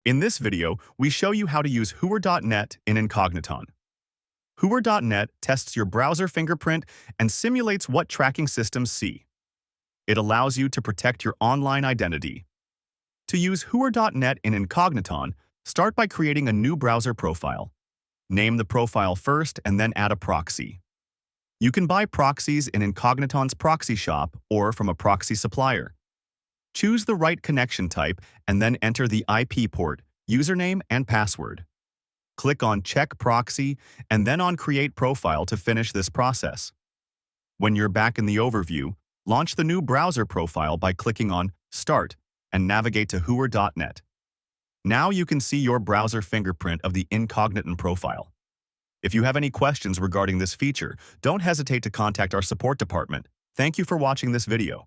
In this video, we show you how to use Whoer.net in Incogniton. Whoer.net tests your browser fingerprint and simulates what tracking systems see. It allows you to protect your online identity. To use Whoer.net in Incogniton, start by creating a new browser profile. Name the profile first and then add a proxy. You can buy proxies in Incogniton's proxy shop or from a proxy supplier. Choose the right connection type and then enter the IP port, username, and password. Click on Check Proxy and then on Create Profile to finish this process. When you're back in the overview, launch the new browser profile by clicking on Start and navigate to Whoer.net. Now you can see your browser fingerprint of the Incogniton profile. If you have any questions regarding this feature, don't hesitate to contact our support department. Thank you for watching this video.